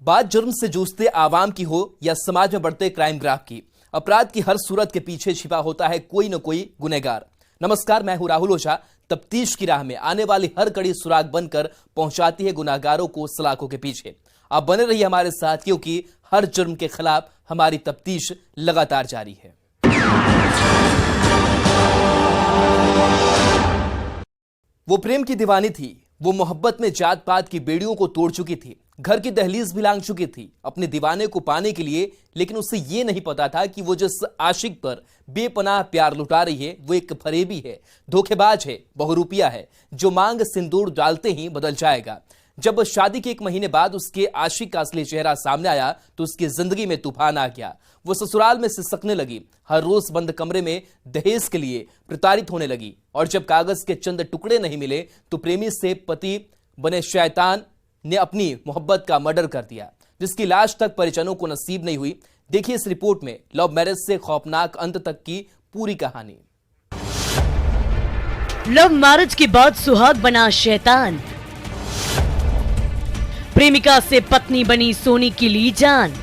बात जुर्म से जूझते आवाम की हो या समाज में बढ़ते क्राइम ग्राफ की, अपराध की हर सूरत के पीछे छिपा होता है कोई न कोई गुनहगार। नमस्कार, मैं हूं राहुल ओझा। तफ्तीश की राह में आने वाली हर कड़ी सुराग बनकर पहुंचाती है गुनहगारों को सलाखों के पीछे। आप बने रहिए हमारे साथ, क्योंकि हर जुर्म के खिलाफ हमारी तफ्तीश लगातार जारी है। वो प्रेम की दीवानी थी, वो मोहब्बत में जात पात की बेड़ियों को तोड़ चुकी थी, घर की दहलीज भी लांघ चुकी थी अपने दीवाने को पाने के लिए। लेकिन उसे ये नहीं पता था कि वो जिस आशिक पर बेपनाह प्यार लुटा रही है वो एक फरेबी है, धोखेबाज है, बहुरूपिया है, जो मांग सिंदूर डालते ही बदल जाएगा। जब शादी के 1 महीने बाद उसके आशिक का असली चेहरा सामने आया तो उसकी जिंदगी में तूफान आ गया। वो ससुराल में सिसकने लगी, हर रोज बंद कमरे में दहेज के लिए प्रताड़ित होने लगी। और जब कागज के चंद टुकड़े नहीं मिले तो प्रेमी से पति बने शैतान ने अपनी मोहब्बत का मर्डर कर दिया, जिसकी लाश तक परिजनों को नसीब नहीं हुई। देखिए इस रिपोर्ट में लव मैरिज से खौफनाक अंत तक की पूरी कहानी। लव मैरिज के बाद सुहाग बना शैतान, प्रेमिका से पत्नी बनी सोनी की ली जान,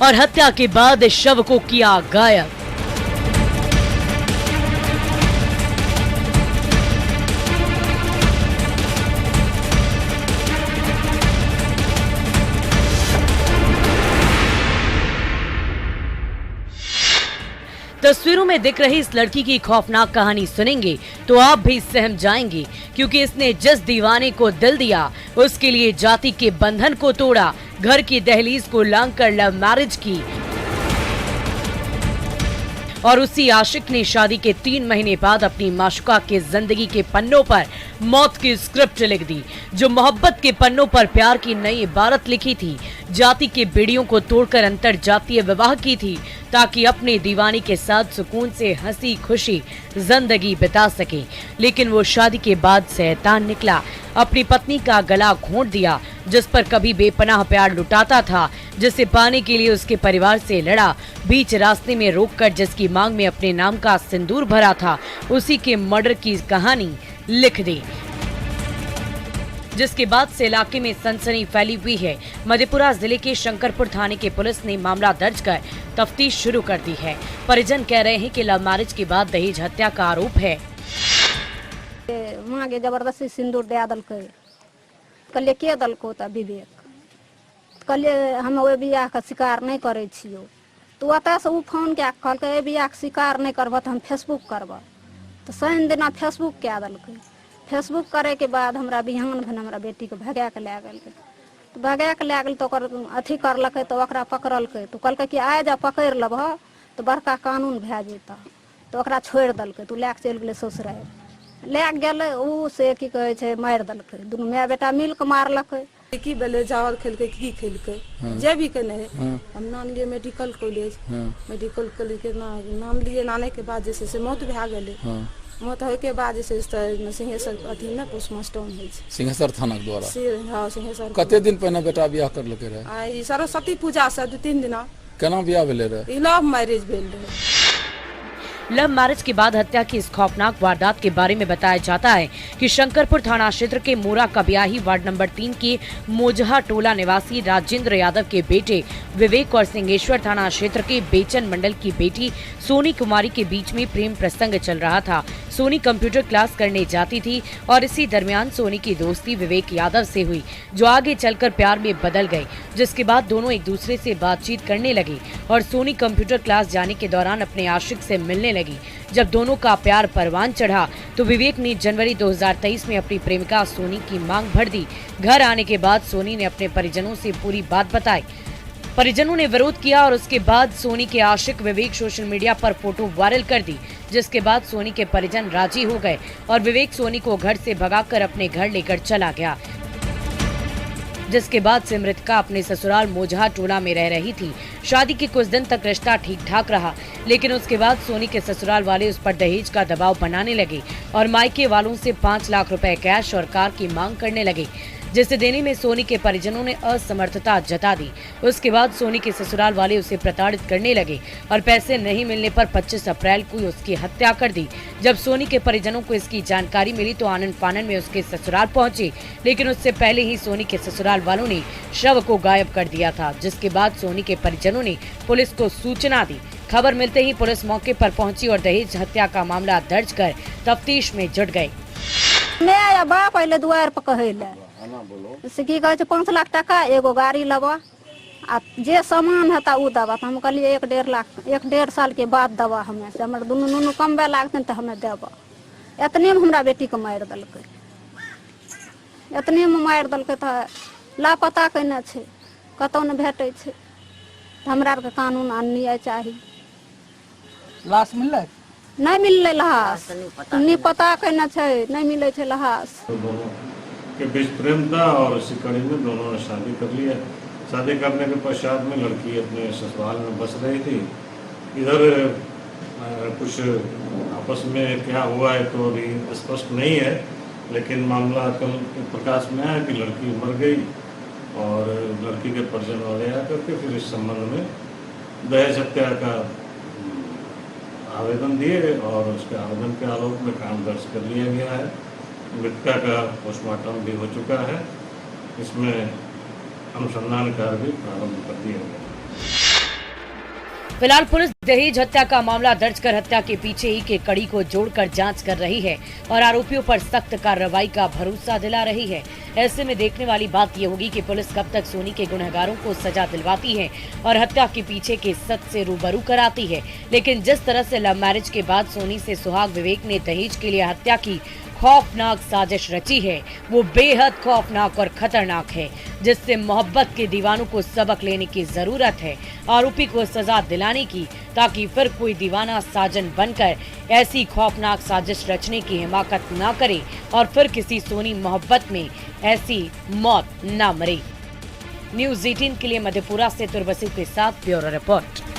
और हत्या के बाद शव को किया गायब। तस्वीरों में दिख रही इस लड़की की खौफनाक कहानी सुनेंगे तो आप भी सहम जाएंगे, क्योंकि इसने जिस दीवाने को दिल दिया उसके लिए जाति के बंधन को तोड़ा, घर की दहलीज को लांघकर लव मैरिज की, और उसी आशिक ने शादी के 3 महीने बाद अपनी माशुका के जिंदगी के पन्नों पर मौत की स्क्रिप्ट लिख दी। जो मोहब्बत के पन्नों पर प्यार की नई इबारत लिखी थी, जाति के बेड़ियों को तोड़कर अंतर जातीय विवाह की थी, ताकि अपने दीवानी के साथ सुकून से हंसी खुशी जिंदगी बिता सके। लेकिन वो शादी के बाद शैतान निकला, अपनी पत्नी का गला घोंट दिया, जिस पर कभी बेपनाह प्यार लुटाता था, जिसे पाने के लिए उसके परिवार से लड़ा, बीच रास्ते में रोककर जिसकी मांग में अपने नाम का सिंदूर भरा था, उसी के मर्डर की कहानी लिख दी। जिसके बाद से इलाके में सनसनी फैली हुई है। मधेपुरा जिले के शंकरपुर थाने की पुलिस ने मामला दर्ज कर तफ्तीश शुरू कर दी है। परिजन कह रहे हैं कि लव मैरिज के बाद दहेज हत्या का आरोप है। माँ के जबरदस्ती सिंदूर दे दलकै, कहलिए के दलको त विवेक, कहलिए हम ओहि बियाह के शिकार नहीं करे छियो। तो ओतऽ से उ फोन कए कहलकै ए बियाह के शिकार नहीं करब त हम फेसबुक करब। तो शनि दिना फेसबुक कए दलकै। फेसबुक करे के बाद हमरा बिहान भेल, हमरा बेटी के भगा के लै गेल। तो भगा के लै गेल तो ओकर अथी करलकै, तो ओकरा पकड़लकै। तो कहलकै कि आइ जा पकड़ लेबह तो बड़का कानून भए जेता। तो ओकरा छोड़ दलकै, तो लै के चलि गेलै ससुराल। लै के गेलै उ से की कहै छै मारि दलकै, दुनू माय बेटा मिल के मारलकै। की बेले चावल खेलकै की खेलकै, जे भी कने हम नान लिए मेडिकल कॉलेज, मेडिकल कॉलेज के नाम लिए, नाने के बाद जैसे से मौत भए गेलै। मौत होय के बाद जैसे सिंहेश्वर अथी में पोस्टमार्टम होइ छै, सिंहेश्वर थाना के द्वारा। हां सिंहेश्वर। कते दिन पहिने बेटा बियाह करलकै रहे? आई सरस्वती पूजा से 2-3 दिना। केना बियाह भेलै रहे? लव मैरिज भेल रहे। लव मैरिज के बाद हत्या की इस खौफनाक वारदात के बारे में बताया जाता है कि शंकरपुर थाना क्षेत्र के मोरा कबियाही वार्ड नंबर 3 के मोजहा टोला निवासी राजेंद्र यादव के बेटे विवेक और सिंहेश्वर थाना क्षेत्र के बेचन मंडल की बेटी सोनी कुमारी के बीच में प्रेम प्रसंग चल रहा था। सोनी कंप्यूटर क्लास करने जाती थी और इसी दरमियान सोनी की दोस्ती विवेक यादव से हुई, जो आगे चलकर प्यार में बदल गई, जिसके बाद दोनों एक दूसरे से बातचीत करने लगे और सोनी कंप्यूटर क्लास जाने के दौरान अपने आशिक से मिलने लगी। जब दोनों का प्यार परवान चढ़ा तो विवेक ने जनवरी 2023 में अपनी प्रेमिका सोनी की मांग भर दी। घर आने के बाद सोनी ने अपने परिजनों से पूरी बात बताई। परिजनों ने विरोध किया और उसके बाद सोनी के आशिक विवेक सोशल मीडिया पर फोटो वायरल कर दी, जिसके बाद सोनी के परिजन राजी हो गए और विवेक सोनी को घर से भगाकर अपने घर लेकर चला गया। जिसके बाद से मृतका अपने ससुराल मोजहा टोला में रह रही थी। शादी के कुछ दिन तक रिश्ता ठीक ठाक रहा, लेकिन उसके बाद सोनी के ससुराल वाले उस पर दहेज का दबाव बनाने लगे और मायके वालों से 5 लाख रुपए कैश और कार की मांग करने लगे। जिसे देने में सोनी के परिजनों ने असमर्थता जता दी। उसके बाद सोनी के ससुराल वाले उसे प्रताड़ित करने लगे और पैसे नहीं मिलने पर 25 अप्रैल को उसकी हत्या कर दी। जब सोनी के परिजनों को इसकी जानकारी मिली तो आनन फानन में उसके ससुराल पहुंचे, लेकिन उससे पहले ही सोनी के ससुराल वालों ने शव को गायब कर दिया था, जिसके बाद सोनी के परिजनों ने पुलिस को सूचना दी। खबर मिलते ही पुलिस मौके पर पहुंची और दहेज हत्या का मामला दर्ज कर तफ्तीश में जुट गई। मैं आया बाप अले दुआर पर कहले से की कहे 5 लाख टका एगो गाड़ी लबा आ जे सामान हता उ दबा। हम कहलिए 1.5 लाख 1.5 साल के बाद दबा हमें से हमर दुनू कमबे लागतन त हमें देबा। एतने में हमरा बेटी के मार दलकै, एतने में मार दलकै त लापता कने छै, कतौ न भेटै छै। हमरा के कानून अन्याय चाहिए। लाश मिललै? नहीं मिलले लाश, नहीं पता कने छै, नहीं मिले छै लाश। दोनों के बीच प्रेम था और इसी कड़ी में दोनों ने शादी कर लिया। शादी करने के पश्चात में लड़की अपने ससुराल में बस रही थी। इधर कुछ आपस में क्या हुआ है तो अभी स्पष्ट नहीं है, लेकिन मामला कल प्रकाश में आया कि लड़की मर गई और लड़की के परिजन वाले आकर के फिर इस संबंध में दहेज हत्या का आवेदन दिए और उसके आवेदन के आलोक में काम दर्ज कर लिया गया है। मृतका का पोस्टमार्टम भी हो चुका है। इसमें अनुसंधान कार्य भी प्रारंभ कर दिया गया। फिलहाल पुलिस दहेज हत्या का मामला दर्ज कर हत्या के पीछे ही के कड़ी को जोड़कर जांच कर रही है और आरोपियों पर सख्त कार्रवाई का भरोसा दिला रही है। ऐसे में देखने वाली बात ये होगी कि पुलिस कब तक सोनी के गुनहगारों को सजा दिलवाती है और हत्या के पीछे के सच से रूबरू कराती है। लेकिन जिस तरह से लव मैरिज के बाद सोनी से सुहाग विवेक ने दहेज के लिए हत्या की खौफनाक साजिश रची है, वो बेहद खौफनाक और खतरनाक है, जिससे मोहब्बत के दीवानों को सबक लेने की जरूरत है, आरोपी को सजा दिलाने की, ताकि फिर कोई दीवाना साजन बनकर ऐसी खौफनाक साजिश रचने की हिमाकत ना करे और फिर किसी सोनी मोहब्बत में ऐसी मौत ना मरे। न्यूज़ 18 के लिए मधेपुरा से तुर्बसी के साथ ब्यूरो रिपोर्ट।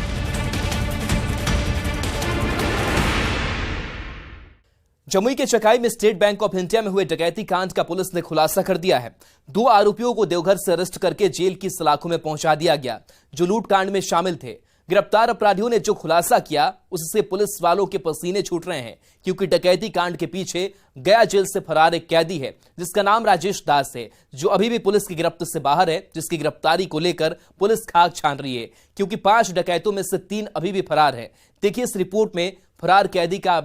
जमुई के चकाई में स्टेट बैंक ऑफ इंडिया में हुए डकैती कांड का पुलिस ने खुलासा कर दिया है। 2 आरोपियों को देवघर से अरेस्ट करके जेल की सलाखों में पहुंचा दिया गया, जो लूट कांड में शामिल थे। गिरफ्तार अपराधियों ने जो खुलासा किया उससे पुलिस वालों के पसीने छूट रहे हैं, क्योंकि डकैती कांड के पीछे गया जेल से फरार एक कैदी है जिसका नाम राजेश दास है, जो अभी भी पुलिस की गिरफ्त से बाहर है, जिसकी गिरफ्तारी को लेकर पुलिस खाक छान रही है, क्योंकि 5 डकैतों में से 3 अभी भी फरार है। देखिए इस रिपोर्ट में फरार कैदी का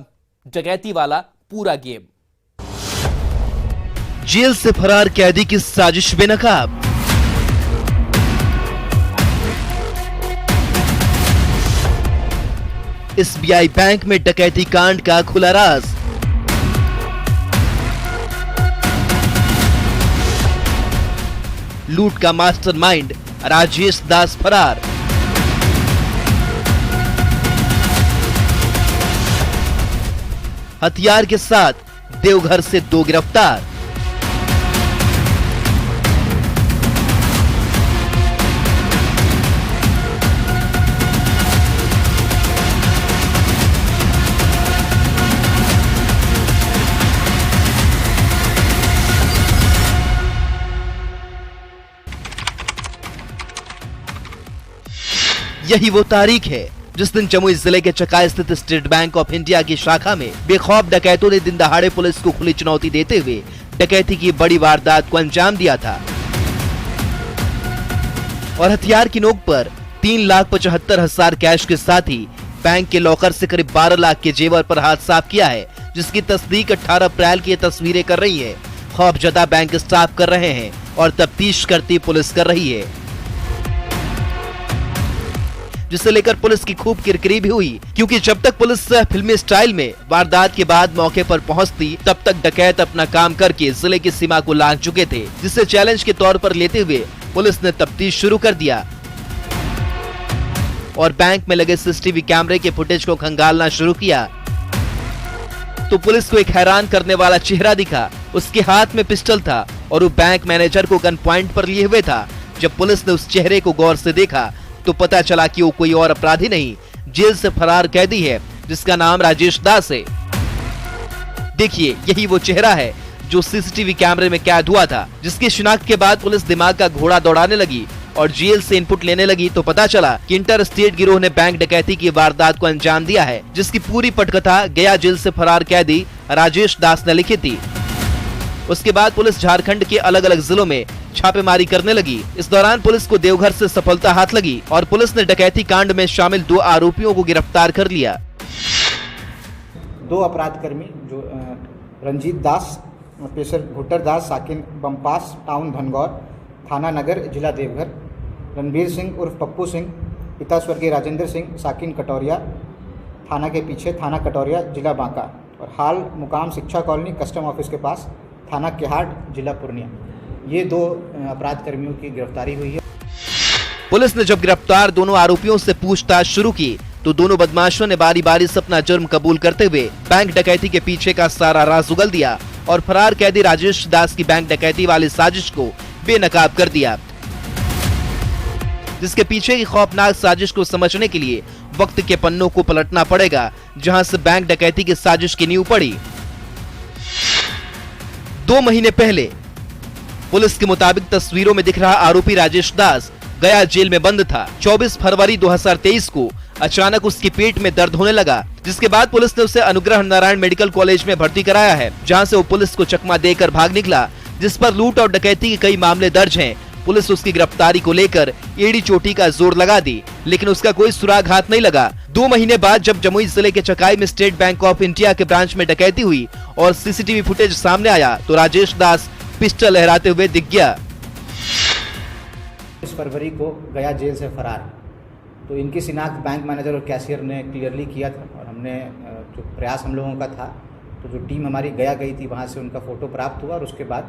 डकैती वाला पूरा गेम। जेल से फरार कैदी की साजिश बेनकाब। एसबीआई बैंक में डकैती कांड का खुला राज। लूट का मास्टरमाइंड राजेश दास फरार। हथियार के साथ देवघर से 2 गिरफ्तार। यही वो तारीख है जिस दिन जमुई जिले के चकाई स्थित स्टेट बैंक ऑफ इंडिया की शाखा में बेखौफ डकैतों ने दिन दहाड़े पुलिस को खुली चुनौती देते हुए डकैती की बड़ी वारदात को अंजाम दिया था और हथियार की नोक पर 3,75,000 कैश के साथ ही बैंक के लॉकर से करीब 12 लाख के जेवर पर हाथ साफ किया है, जिसकी तस्दीक 18 अप्रैल की तस्वीरें कर रही है। खौफजदा बैंक स्टाफ कर रहे हैं और तफ्तीश करती पुलिस कर रही है, जिसे लेकर पुलिस की खूब किरकिरी भी हुई, क्योंकि जब तक पुलिस फिल्मी स्टाइल में वारदात के बाद मौके पर पहुंचती तब तक डकैत अपना काम करके जिले की सीमा को लांघ चुके थे, जिसे चैलेंज के तौर पर लेते हुए पुलिस ने तफ्तीश शुरू कर दिया और बैंक में लगे सीसीटीवी कैमरे के फुटेज को खंगालना शुरू किया तो पुलिस को एक हैरान करने वाला चेहरा दिखा। उसके हाथ में पिस्टल था और वो बैंक मैनेजर को गन पॉइंट पर लिए हुए था। जब पुलिस ने उस चेहरे को गौर से देखा तो पता चला कि वो कोई और अपराधी नहीं, जेल से फरार कैदी है जिसका नाम राजेश दास है। देखिए यही वो चेहरा है जो सीसीटीवी कैमरे में कैद हुआ था, जिसकी शिनाख्त के बाद पुलिस दिमाग का घोड़ा दौड़ाने लगी और जेल से इनपुट लेने लगी तो पता चला कि इंटर स्टेट गिरोह ने बैंक डकैती की वारदात को अंजाम दिया है, जिसकी पूरी पटकथा गया जेल से फरार कैदी राजेश दास ने लिखी थी। उसके बाद पुलिस झारखंड के अलग अलग जिलों में छापेमारी करने लगी। इस दौरान पुलिस को देवघर से सफलता हाथ लगी और पुलिस ने डकैती कांड में शामिल 2 आरोपियों को गिरफ्तार कर लिया। 2 अपराधकर्मी जो रंजीत दास, पेशर भुट्टर दास, साकिन बमपास, टाउन धनगौर, थाना नगर, जिला देवघर, रणबीर सिंह उर्फ पप्पू सिंह, पिता स्वर्गीय राजेंद्र सिंह, साकिन कटोरिया, थाना के पीछे, थाना कटोरिया, जिला बांका, और हाल मुकाम शिक्षा कॉलोनी, कस्टम ऑफिस के पास, थाना केहाट, जिला पूर्णिया। ये 2 अपराध कर्मियों की गिरफ्तारी हुई है। पुलिस ने जब गिरफ्तार दोनों आरोपियों से पूछताछ शुरू की तो दोनों बदमाशों ने बारी बारी से अपना जुर्म कबूल करते हुए बैंक डकैती के पीछे का सारा राज उगल दिया और फरार कैदी राजेश दास की बैंक डकैती वाली साजिश को बेनकाब कर दिया, जिसके पीछे की खौफनाक साजिश को समझने के लिए वक्त के पन्नों को पलटना पड़ेगा, जहां से बैंक डकैती की साजिश की नींव पड़ी। 2 महीने पहले पुलिस के मुताबिक तस्वीरों में दिख रहा आरोपी राजेश दास गया जेल में बंद था। 24 फरवरी 2023 को अचानक उसके पेट में दर्द होने लगा, जिसके बाद पुलिस ने उसे अनुग्रह नारायण मेडिकल कॉलेज में भर्ती कराया है, जहां से वो पुलिस को चकमा देकर भाग निकला, जिस पर लूट और डकैती के कई मामले दर्ज हैं। पुलिस उसकी गिरफ्तारी को लेकर एड़ी चोटी का जोर लगा दी, लेकिन उसका कोई सुराग हाथ नहीं लगा। 2 महीने बाद जब जमुई जिले के चकाई में स्टेट बैंक ऑफ इंडिया के ब्रांच में डकैती हुई और सीसीटीवी फुटेज सामने आया तो राजेश दास पिस्टल लहराते हुए दिख गया। 20 फरवरी को गया जेल से फरार, तो इनकी शिनाख्त बैंक मैनेजर और कैशियर ने क्लियरली किया था और हमने जो प्रयास हम लोगों का था, तो जो टीम हमारी गया गई थी वहाँ से उनका फोटो प्राप्त हुआ और उसके बाद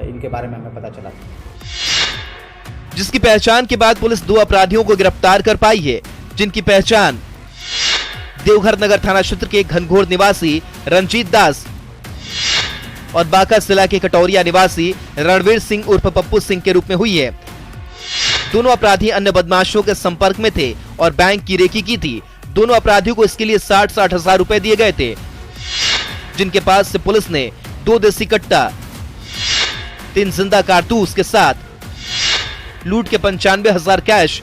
इनके बारे में हमें पता चला, जिसकी पहचान के बाद पुलिस 2 अपराधियों को गिरफ्तार कर पाई है, जिनकी पहचान देवघर नगर थाना क्षेत्र के घनघोर निवासी रंजीत दास और बांका जिला के कटोरिया निवासी रणवीर सिंह उर्फ पप्पू सिंह के रूप में हुई है। दोनों अपराधी अन्य बदमाशों के संपर्क में थे और बैंक की रेकी की थी। दोनों अपराधियों को इसके लिए 60-60 हजार रुपए दिए गए थे, जिनके पास से पुलिस ने 2 देसी कट्टा, 3 जिंदा कारतूस के साथ लूट के 95,000 कैश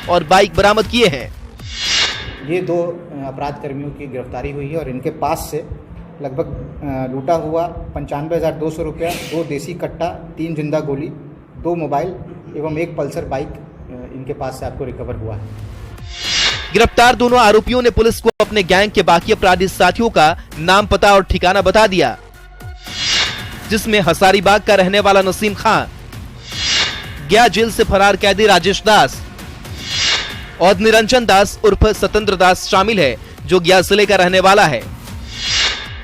और बाइक बरामद किए हैं। ये 2 अपराध कर्मियों की गिरफ्तारी हुई है और इनके पास से लगभग लूटा हुआ 95,200 रुपया, 2 देसी कट्टा, 3 जिंदा गोली, 2 मोबाइल एवं 1 पल्सर बाइक इनके पास से आपको रिकवर हुआ है। गिरफ्तार दोनों आरोपियों ने पुलिस को अपने गैंग के बाकी अपराधी साथियों का नाम, पता और ठिकाना बता दिया, जिसमें हजारीबाग का रहने वाला नसीम खां, गया जेल से फरार कैदी राजेश दास और निरंजन दास उर्फ सतेंद्र दास शामिल है, जो गया जिले का रहने वाला है।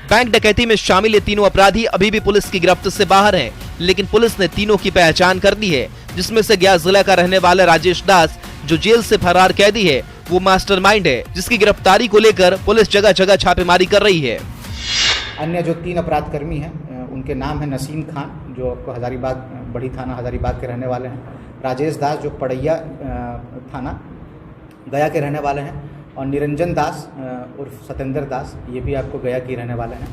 बैंक डकैती में शामिल ये तीनों अपराधी अभी भी पुलिस की गिरफ्त से बाहर हैं, लेकिन पुलिस ने तीनों की पहचान कर ली है, जिसमें से गया जिला का रहने वाला राजेश दास, जो जेल से फरार कैदी है, वो मास्टरमाइंड है, जिसकी गिरफ्तारी को लेकर पुलिस जगह जगह छापेमारी कर रही है। अन्य जो 3 अपराध कर्मी हैं उनके नाम है नसीम खान, जो आपको हजारीबाग, बड़ी थाना हजारीबाग के रहने वाले हैं, राजेश दास जो पड़ैया थाना गया के रहने वाले हैं, और निरंजन दास उर्फ सतेंद्र दास, ये भी आपको गया के रहने वाले हैं।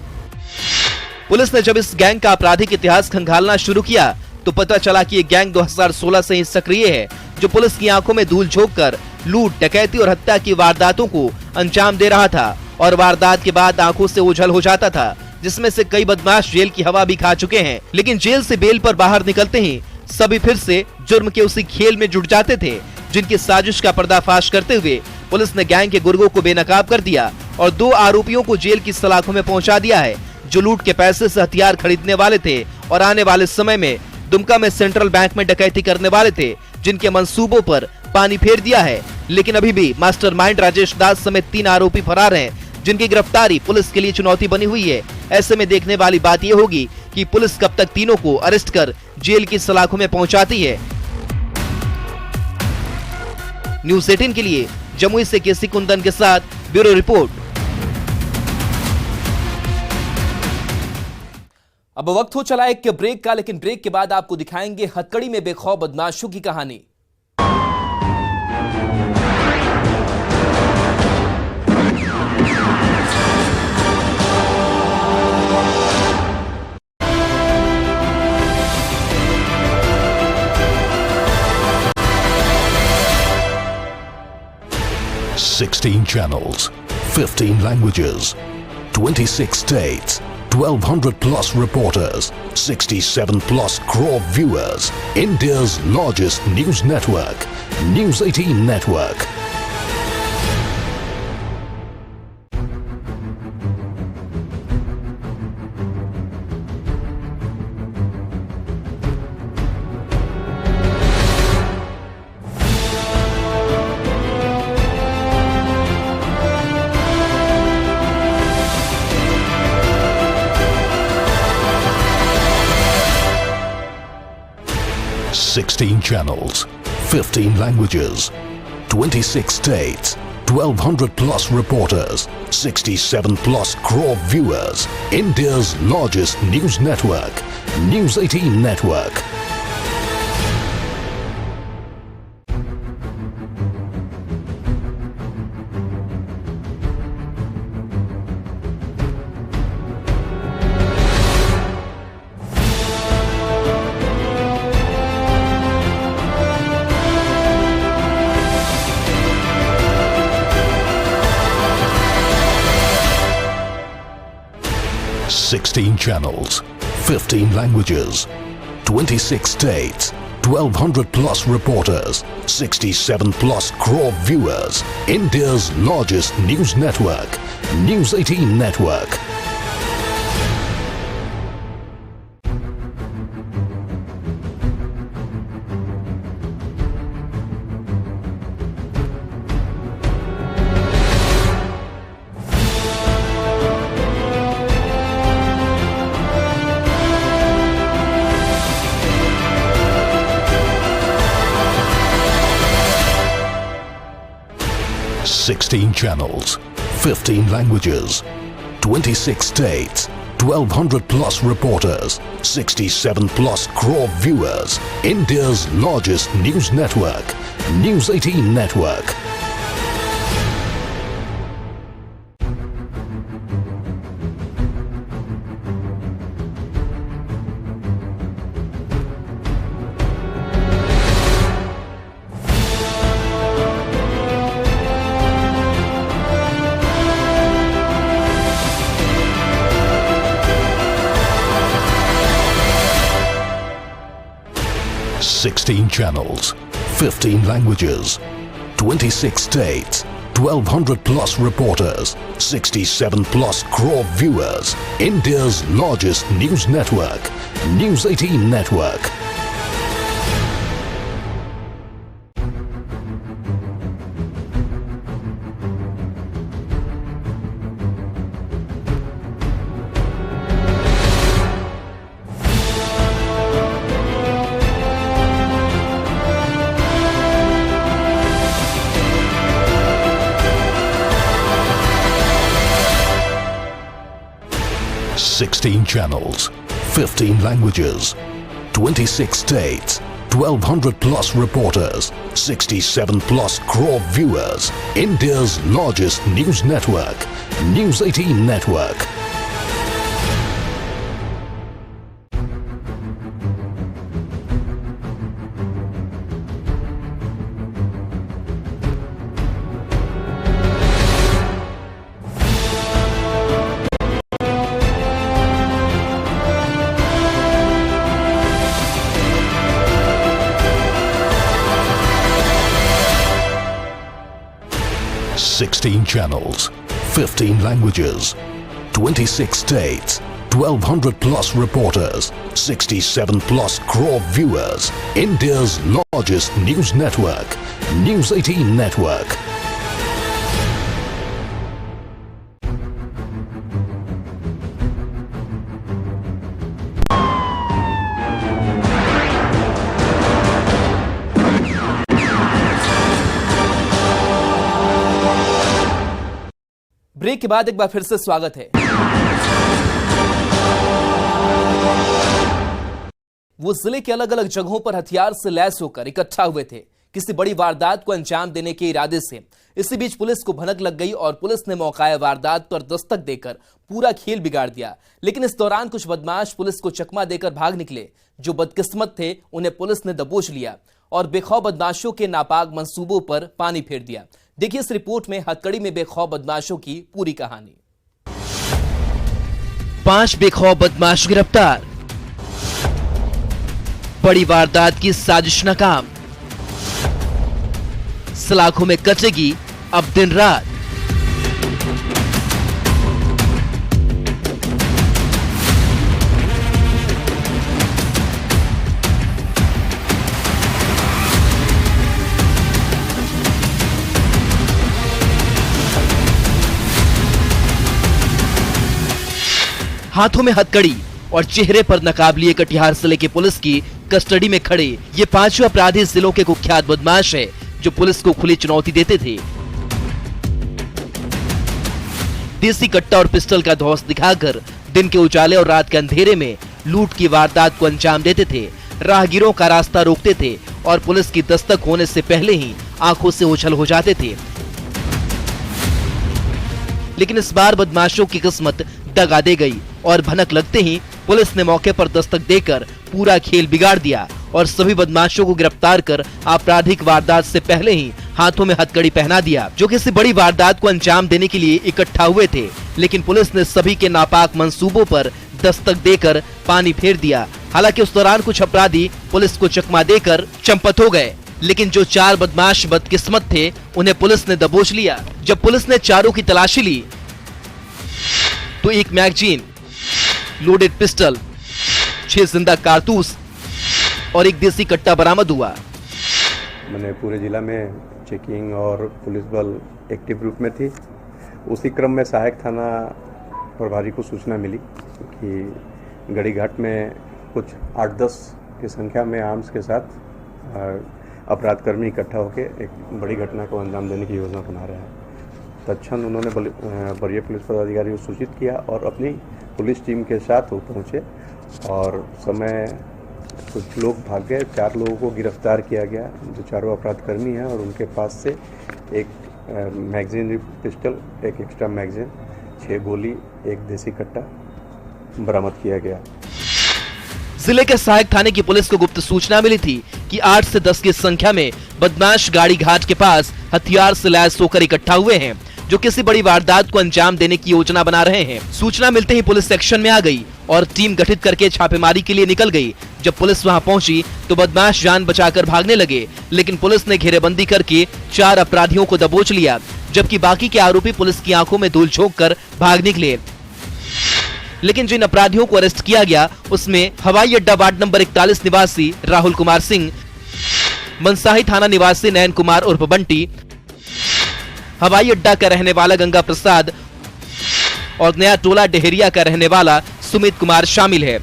पुलिस ने जब इस गैंग का आपराधिक इतिहास खंगालना शुरू किया तो पता चला कि ये गैंग 2016 से ही सक्रिय है, जो पुलिस की आंखों में धूल झोंककर लूट, डकैती और हत्या की वारदातों को अंजाम दे रहा था और वारदात के बाद आंखों से ओझल हो जाता था, जिसमें से कई बदमाश जेल की हवा भी खा चुके हैं, लेकिन जेल से बेल पर बाहर निकलते ही सभी फिर से जुर्म के उसी खेल में जुट जाते थे, जिनकी साजिश का पर्दाफाश करते हुए पुलिस ने गैंग के गुर्गों को बेनकाब कर दिया और 2 आरोपियों को जेल की सलाखों में पहुंचा दिया है, जो लूट के पैसे से हथियार खरीदने वाले थे और आने वाले समय में दुमका में सेंट्रल बैंक में डकैती करने वाले थे, जिनके मंसूबों पर पानी फेर दिया है। लेकिन अभी भी मास्टरमाइंड राजेश दास समेत 3 आरोपी फरार हैं, जिनकी गिरफ्तारी पुलिस के लिए चुनौती बनी हुई है। ऐसे में देखने वाली बात यह होगी कि पुलिस कब तक तीनों को अरेस्ट कर जेल की सलाखों में पहुंचाती है। न्यूज़ 18 के लिए जमुई से केसी कुंदन के साथ ब्यूरो रिपोर्ट। अब वक्त हो चला एक ब्रेक का, लेकिन ब्रेक के बाद आपको दिखाएंगे हथकड़ी में बेखौफ बदमाशों की कहानी। 16 channels, 15 languages, 26 states, 1200 plus reporters, 67 plus crore viewers. India's largest news network, News 18 Network. Sixteen channels, 15 languages, 26 states, 1200 plus reporters, 67 plus crore viewers. India's largest news network, News 18 Network. Sixteen channels, 15 languages, 26 states, 1200 plus reporters, 67 plus crore viewers. India's largest news network, News 18 Network. Sixteen channels, 15 languages, 26 states, 1200 plus reporters, 67 plus crore viewers. India's largest news network, News 18 Network. Sixteen channels, 15 languages, 26 states, 1200 plus reporters, 67 plus crore viewers. India's largest news network, News 18 Network. Sixteen channels, 15 languages, 26 states, 1200 plus reporters, 67 plus crore viewers. India's largest news network, News 18 Network. Sixteen channels, 15 languages, 26 states, 1200 plus reporters, 67 plus crore viewers. India's largest news network, News 18 Network. Break के बाद एक बार फिर से स्वागत है। वो जिले के अलग अलग जगहों पर हथियार से लैस होकर इकट्ठा हुए थे किसी बड़ी वारदात को अंजाम देने के इरादे से। इसी बीच पुलिस को भनक लग गई और पुलिस ने मौकाए वारदात पर दस्तक देकर पूरा खेल बिगाड़ दिया। लेकिन इस दौरान कुछ बदमाश पुलिस को चकमा देकर भाग निकले। जो बदकिस्मत थे उन्हें पुलिस ने दबोच लिया और बेखौफ बदमाशों के नापाक मंसूबों पर पानी फेर दिया। देखिए इस रिपोर्ट में हथकड़ी में बेखौफ बदमाशों की पूरी कहानी। 5 बेखौफ बदमाश गिरफ्तार, बड़ी वारदात की साजिश नाकाम, सलाखों में कटेगी अब दिन रात। हाथों में हथकड़ी और चेहरे पर नकाब लिए कटिहार जिले की पुलिस की कस्टडी में खड़े ये 5 अपराधी जिलों के कुख्यात बदमाश है जो पुलिस को खुली चुनौती देते थे। देसी कट्टा और पिस्टल का धौंस दिखाकर दिन के उजाले और रात के अंधेरे में लूट की वारदात को अंजाम देते थे, राहगीरों का रास्ता रोकते थे और पुलिस की दस्तक होने से पहले ही आंखों से ओझल हो जाते थे। लेकिन इस बार बदमाशों की किस्मत दगा दे गई और भनक लगते ही पुलिस ने मौके पर दस्तक देकर पूरा खेल बिगाड़ दिया और सभी बदमाशों को गिरफ्तार कर आपराधिक वारदात से पहले ही हाथों में हथकड़ी पहना दिया, जो किसी बड़ी वारदात को अंजाम देने के लिए इकट्ठा हुए थे। लेकिन पुलिस ने सभी के नापाक मंसूबों पर दस्तक देकर पानी फेर दिया। हालांकि उस दौरान कुछ अपराधी पुलिस को चकमा देकर चंपत हो गए, लेकिन जो 4 बदमाश बदकिस्मत थे उन्हें पुलिस ने दबोच लिया। जब पुलिस ने चारों की तलाशी ली तो एक मैगजीन, लोडेड पिस्टल, 6 जिंदा कारतूस और एक देसी कट्टा बरामद हुआ। मैंने पूरे जिला में चेकिंग और पुलिस बल एक्टिव रूप में थी। उसी क्रम में सहायक थाना प्रभारी को सूचना मिली कि गड़ी घाट में कुछ 8-10 की संख्या में आर्म्स के साथ अपराधकर्मी इकट्ठा होकर एक बड़ी घटना को अंजाम देने की योजना बना रहे हैं। तत्क्षण उन्होंने वरीय पुलिस पदाधिकारी को सूचित किया और अपनी पुलिस टीम के साथ वो पहुँचे और समय कुछ लोग भाग गए। 4 लोगों को गिरफ्तार किया गया जो चारों अपराधकर्मी हैं और उनके पास से एक मैगजीन पिस्टल, एक एक्स्ट्रा मैगजीन, 6 गोली, एक देसी कट्टा बरामद किया गया। जिले के सहायक थाने की पुलिस को गुप्त सूचना मिली थी कि 8 से 10 की संख्या में बदमाश गाड़ी घाट के पास हथियार से लैस होकर इकट्ठा हुए हैं जो किसी बड़ी वारदात को अंजाम देने की योजना बना रहे हैं। सूचना मिलते ही पुलिस एक्शन में आ गई और टीम गठित करके छापेमारी के लिए निकल गई। जब पुलिस वहां पहुंची तो बदमाश जान बचाकर भागने लगे, लेकिन पुलिस ने घेरेबंदी करके 4 अपराधियों को दबोच लिया, जबकि बाकी के आरोपी पुलिस की आंखों में धूल झोंक कर भाग निकले। लेकिन जिन अपराधियों को अरेस्ट किया गया उसमें हवाई अड्डा वार्ड नंबर 41 निवासी राहुल कुमार सिंह, मनसाही थाना निवासी नयन कुमार उर्फ बंटी, हवाई अड्डा का रहने वाला गंगा प्रसाद और नया टोला डेहरिया का रहने वाला सुमित कुमार शामिल है,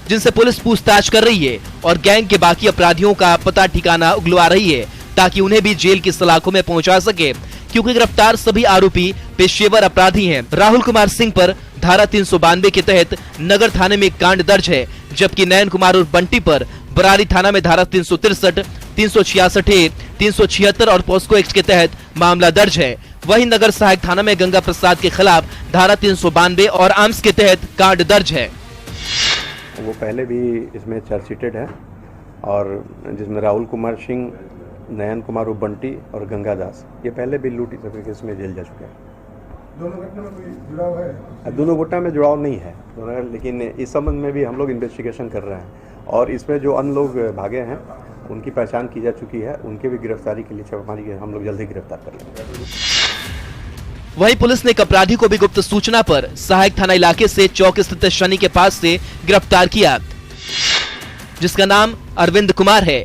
जिनसे पुलिस पूछताछ कर रही है और गैंग के बाकी अपराधियों का पता ठिकाना उगलवा रही है ताकि उन्हें भी जेल की सलाखों में पहुंचा सके, क्योंकि गिरफ्तार सभी आरोपी पेशेवर अपराधी हैं। राहुल कुमार सिंह पर धारा 392 के तहत नगर थाने में एक कांड दर्ज है, जबकि नयन कुमार उर्फ बंटी पर बरारी थाना में धारा 363, 366, 376 और पॉस्को एक्ट के तहत मामला दर्ज है। वहीं नगर सहायक थाना में गंगा प्रसाद के खिलाफ धारा 392 और आर्म्स के तहत कांड दर्ज है। वो पहले भी इसमें चार्जशीटेड है और जिसमें राहुल कुमार सिंह, नयन कुमार उर्फ बंटी और गंगा दास ये पहले भी लूट केस में जेल जा चुके हैं। दोनों घटना में कोई जुड़ाव है? दोनों घटना में जुड़ाव नहीं है, लेकिन इस संबंध में भी हम लोग इन्वेस्टिगेशन कर रहे हैं और इसमें जो अन्य लोग भागे हैं उनकी पहचान की जा चुकी है। उनके भी गिरफ्तारी के लिए छापेमारी हम लोग जल्दी गिरफ्तार कर लेंगे। वहीं पुलिस ने एक अपराधी को भी गुप्त सूचना पर सहायक थाना इलाके से चौक स्थित शनि के पास से गिरफ्तार किया, जिसका नाम अरविंद कुमार है।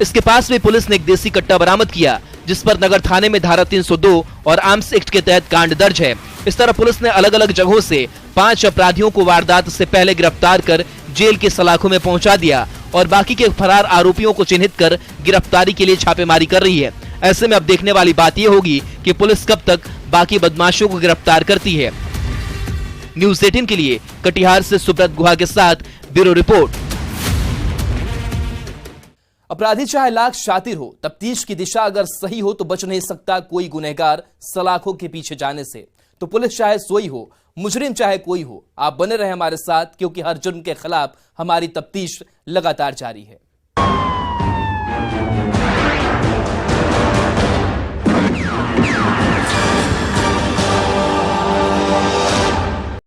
इसके पास भी पुलिस ने एक देसी कट्टा बरामद किया, जिस पर नगर थाने में धारा 302 और आर्म्स एक्ट के तहत कांड दर्ज है। इस तरह पुलिस ने अलग अलग जगहों से 5 अपराधियों को वारदात से पहले गिरफ्तार कर जेल की सलाखों में पहुंचा दिया और बाकी के फरार आरोपियों को चिन्हित कर गिरफ्तारी के लिए छापेमारी कर रही है। ऐसे में अब देखने वाली बात यह होगी कि पुलिस कब तक बाकी बदमाशों को गिरफ्तार करती है। न्यूज़ 18 के लिए कटिहार से सुब्रत गुहा के साथ ब्यूरो रिपोर्ट। अपराधी चाहे लाख शातिर हो, तफ्तीश की दिशा अगर सही हो तो बच नहीं सकता कोई गुनहगार सलाखों के पीछे जाने से। तो पुलिस चाहे सोई हो, मुजरिम चाहे कोई हो, आप बने रहे हमारे साथ, क्योंकि हर जुर्म के खिलाफ हमारी तफ्तीश लगातार जारी है।